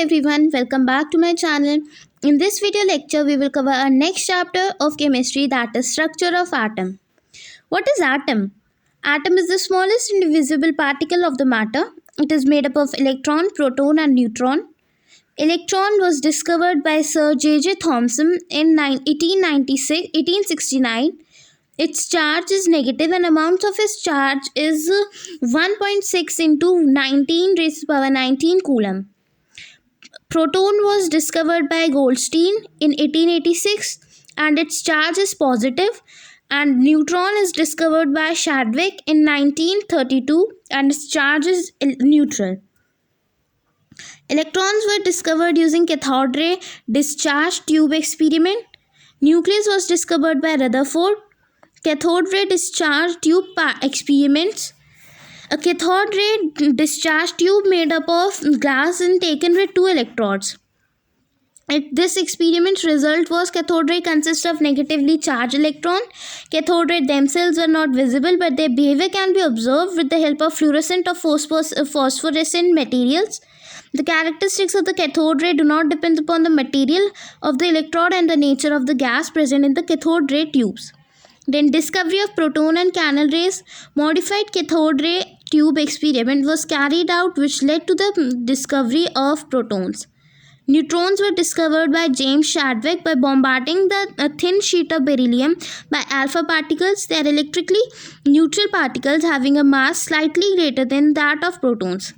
everyone, welcome back to my channel. In this video lecture, we will cover our next chapter of chemistry, that is structure of atom. What is atom? Atom is the smallest indivisible particle of the matter. It is made up of electron, proton and neutron. Electron was discovered by Sir J.J. Thomson in 1869. Its charge is negative and amount of its charge is 1.6 into 19 raised to power 19 coulomb. Proton was discovered by Goldstein in 1886 and its charge is positive, and neutron is discovered by Chadwick in 1932 and its charge is neutral. Electrons were discovered using cathode ray discharge tube experiment. Nucleus was discovered by Rutherford. Cathode ray discharge tube experiments. A cathode ray discharge tube made up of glass and taken with 2 electrodes. This experiment's result was cathode ray consists of negatively charged electron. Cathode ray themselves are not visible, but their behavior can be observed with the help of fluorescent or phosphorescent materials. The characteristics of the cathode ray do not depend upon the material of the electrode and the nature of the gas present in the cathode ray tubes. Then discovery of proton and canal rays. Modified cathode ray tube experiment was carried out which led to the discovery of protons. Neutrons were discovered by James Chadwick by bombarding a thin sheet of beryllium by alpha particles. They are electrically neutral particles having a mass slightly greater than that of protons.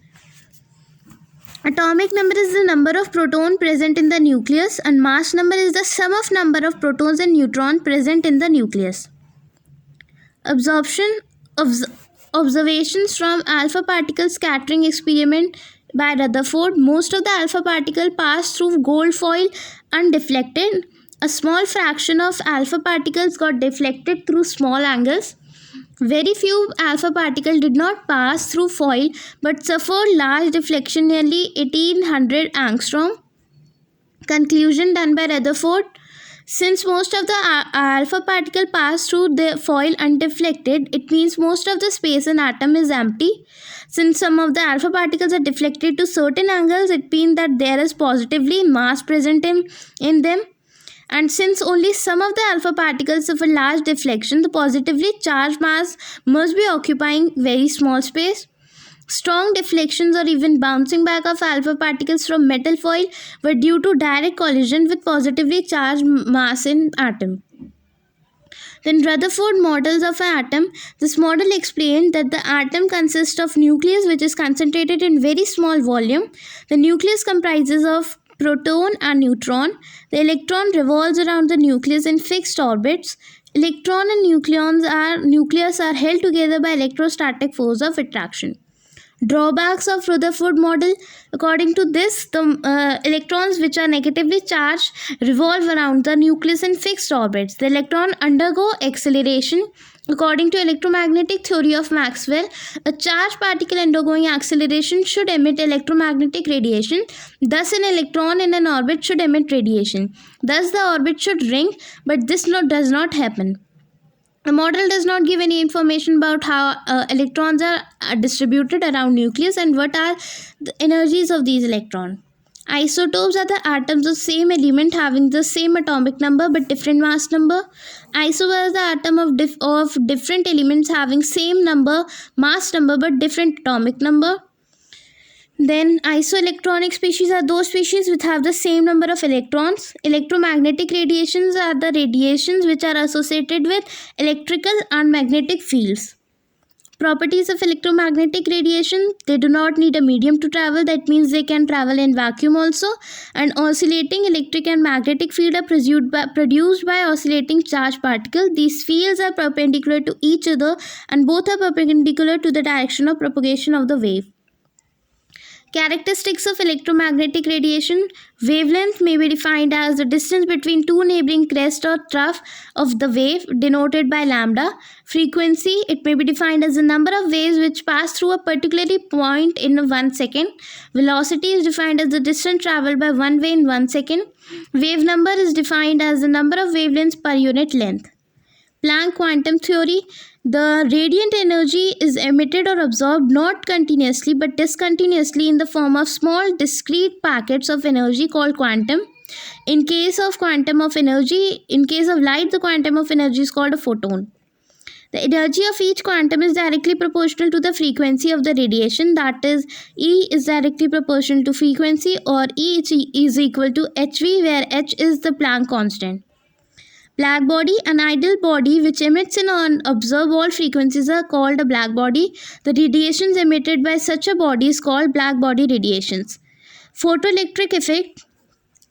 Atomic number is the number of protons present in the nucleus, and mass number is the sum of number of protons and neutrons present in the nucleus. Observations from alpha particle scattering experiment by Rutherford. Most of the alpha particle passed through gold foil undeflected. A small fraction of alpha particles got deflected through small angles. Very few alpha particles did not pass through foil but suffered large deflection, nearly 1800 angstrom. Conclusion done by Rutherford. Since most of the alpha particle pass through the foil undeflected, it means most of the space in atom is empty. Since some of the alpha particles are deflected to certain angles, it means that there is positively mass present in them. And since only some of the alpha particles suffer large deflection, the positively charged mass must be occupying very small space. Strong deflections or even bouncing back of alpha particles from metal foil were due to direct collision with positively charged mass in atom. Then Rutherford models of an atom. This model explained that the atom consists of nucleus which is concentrated in very small volume. The nucleus comprises of proton and neutron. The electron revolves around the nucleus in fixed orbits. Electron and nucleus are held together by electrostatic force of attraction. Drawbacks of Rutherford model. According to this, the electrons which are negatively charged revolve around the nucleus in fixed orbits. The electron undergo acceleration. According to electromagnetic theory of Maxwell, a charged particle undergoing acceleration should emit electromagnetic radiation. Thus, an electron in an orbit should emit radiation. Thus, the orbit should ring, but this does not happen. The model does not give any information about how electrons are distributed around nucleus and what are the energies of these electrons. Isotopes are the atoms of same element having the same atomic number but different mass number. Isomer is the atom of different elements having same mass number but different atomic number. Then isoelectronic species are those species which have the same number of electrons. Electromagnetic radiations are the radiations which are associated with electrical and magnetic fields. Properties of electromagnetic radiation: they do not need a medium to travel. That means they can travel in vacuum also. And oscillating electric and magnetic field are produced by oscillating charged particle. These fields are perpendicular to each other and both are perpendicular to the direction of propagation of the wave. Characteristics of electromagnetic radiation: wavelength may be defined as the distance between two neighboring crests or trough of the wave, denoted by lambda. Frequency: it may be defined as the number of waves which pass through a particular point in 1 second. Velocity is defined as the distance travelled by one wave in 1 second. Wave number is defined as the number of wavelengths per unit length. Planck quantum theory: The radiant energy is emitted or absorbed not continuously but discontinuously in the form of small discrete packets of energy called quantum. In case of light, the quantum of energy is called a photon. The energy of each quantum is directly proportional to the frequency of the radiation, that is, E is directly proportional to frequency, or E is equal to hv, where h is the Planck constant. Black body, an ideal body which emits and absorbs all frequencies, are called a black body. The radiations emitted by such a body is called black body radiations. Photoelectric effect,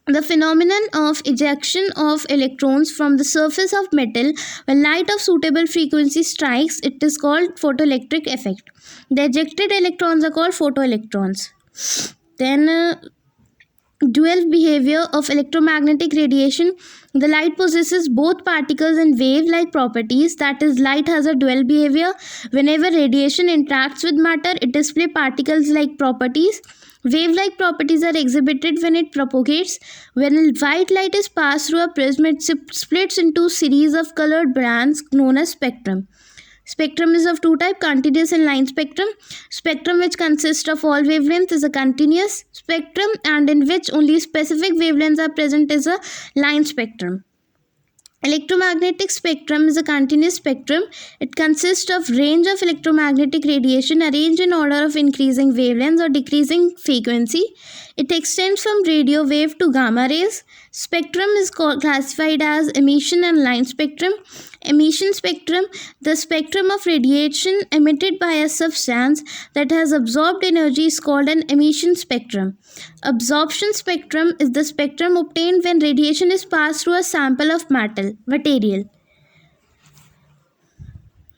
the phenomenon of ejection of electrons from the surface of metal when light of suitable frequency strikes it is called photoelectric effect. The ejected electrons are called photoelectrons. Then dual behavior of electromagnetic radiation. The light possesses both particles and wave-like properties, that is, light has a dual behavior. Whenever radiation interacts with matter, it displays particles-like properties. Wave-like properties are exhibited when it propagates. When white light is passed through a prism, it splits into series of colored bands known as spectrum. Spectrum is of two types, continuous and line spectrum. Spectrum which consists of all wavelengths is a continuous spectrum, and in which only specific wavelengths are present is a line spectrum. Electromagnetic spectrum is a continuous spectrum. It consists of range of electromagnetic radiation arranged in order of increasing wavelengths or decreasing frequency. It extends from radio wave to gamma rays. Spectrum is classified as emission and line spectrum. Emission spectrum, the spectrum of radiation emitted by a substance that has absorbed energy, is called an emission spectrum. Absorption spectrum is the spectrum obtained when radiation is passed through a sample of material.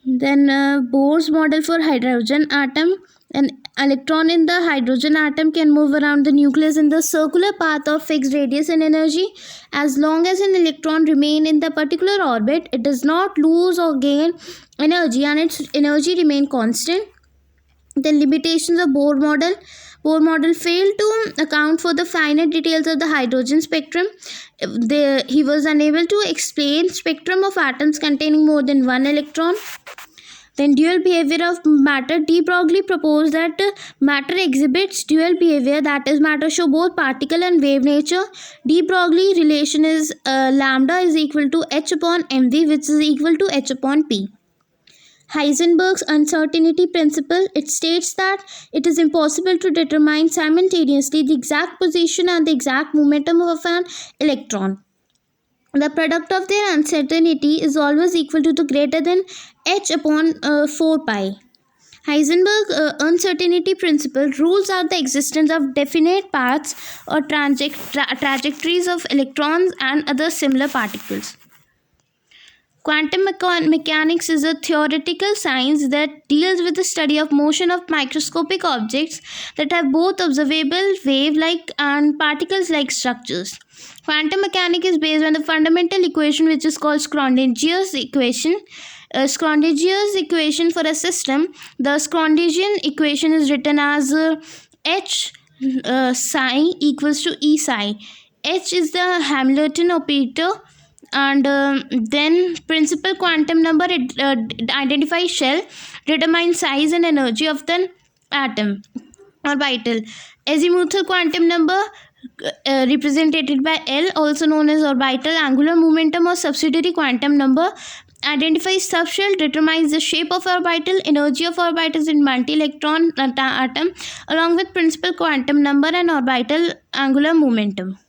Then Bohr's model for hydrogen atom. An electron in the hydrogen atom can move around the nucleus in the circular path of fixed radius and energy. As long as an electron remains in the particular orbit, it does not lose or gain energy, and its energy remains constant. The limitations of Bohr model. Bohr model failed to account for the finite details of the hydrogen spectrum. He was unable to explain spectrum of atoms containing more than one electron. Then dual behavior of matter. De Broglie proposed that matter exhibits dual behavior, that is, matter show both particle and wave nature. De Broglie relation is lambda is equal to h upon mv, which is equal to h upon p. Heisenberg's uncertainty principle. It states that it is impossible to determine simultaneously the exact position and the exact momentum of an electron. The product of their uncertainty is always equal to the greater than h upon 4 pi. Heisenberg's uncertainty principle rules out the existence of definite paths or trajectories of electrons and other similar particles. Quantum mechanics is a theoretical science that deals with the study of motion of microscopic objects that have both observable wave-like and particle-like structures. Quantum mechanics is based on the fundamental equation which is called Schrodinger's equation. Schrodinger's equation for a system. The Schrodingian equation is written as H psi equals to E psi. H is the Hamilton operator. And then principal quantum number, it identifies shell, determines size and energy of the atom orbital. Azimuthal quantum number represented by L, also known as orbital angular momentum or subsidiary quantum number, identifies subshell, determines the shape of orbital, energy of orbitals in multi-electron atom, along with principal quantum number and orbital angular momentum.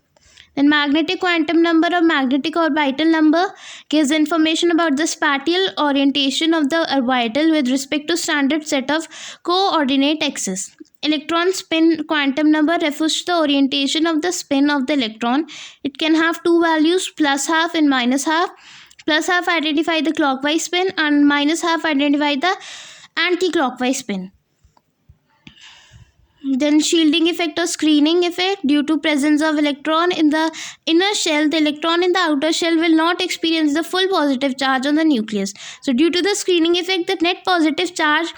Then magnetic quantum number or magnetic orbital number gives information about the spatial orientation of the orbital with respect to standard set of coordinate axes. Electron spin quantum number refers to the orientation of the spin of the electron. It can have two values, plus half and minus half. Plus half identify the clockwise spin and minus half identify the anti-clockwise spin. Then shielding effect or screening effect. Due to presence of electron in the inner shell, the electron in the outer shell will not experience the full positive charge on the nucleus. So due to the screening effect, the net positive charge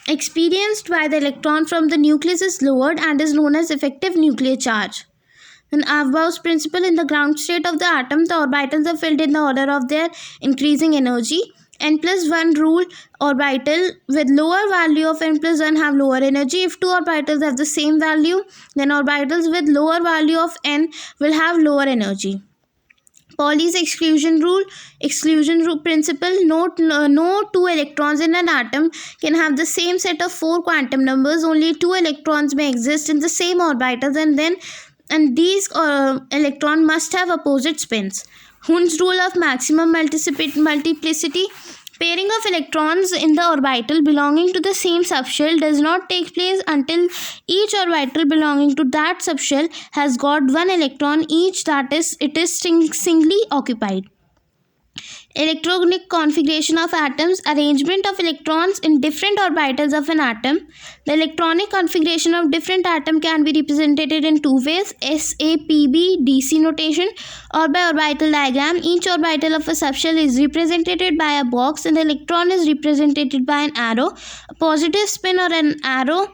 experienced by the electron from the nucleus is lowered and is known as effective nuclear charge. Then Aufbau's principle. In the ground state of the atom, the orbitals are filled in the order of their increasing energy. n plus 1 rule orbital with lower value of n plus 1 have lower energy. If two orbitals have the same value, then orbitals with lower value of n will have lower energy. Pauli's exclusion rule principle. No two electrons in an atom can have the same set of 4 quantum numbers. Only 2 electrons may exist in the same orbitals, and these electrons must have opposite spins. Hund's rule of maximum multiplicity. Pairing of electrons in the orbital belonging to the same subshell does not take place until each orbital belonging to that subshell has got one electron each, that is, it is singly occupied. Electronic configuration of atoms. Arrangement of electrons in different orbitals of an atom. The electronic configuration of different atom can be represented in two ways: SAPB DC notation or by orbital diagram. Each orbital of a subshell is represented by a box and the electron is represented by an arrow, a positive spin, or an arrow,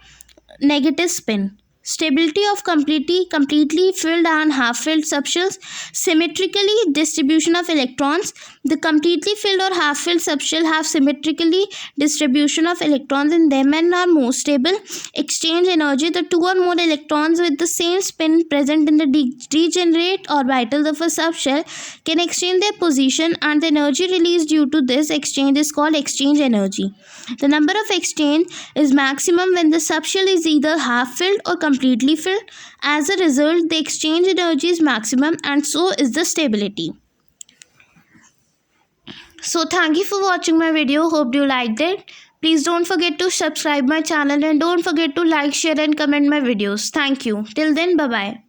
negative spin. Stability of completely filled and half-filled subshells. Symmetrically distribution of electrons. The completely filled or half-filled subshell have symmetrically distribution of electrons in them and are more stable. Exchange energy. The two or more electrons with the same spin present in the degenerate orbitals of a subshell can exchange their position, and the energy released due to this exchange is called exchange energy. The number of exchange is maximum when the subshell is either half-filled or completely filled. As a result, the exchange energy is maximum, and so is the stability. So thank you for watching my video. Hope you liked it. Please don't forget to subscribe my channel and don't forget to like, share and comment my videos. Thank you. Till then, bye bye.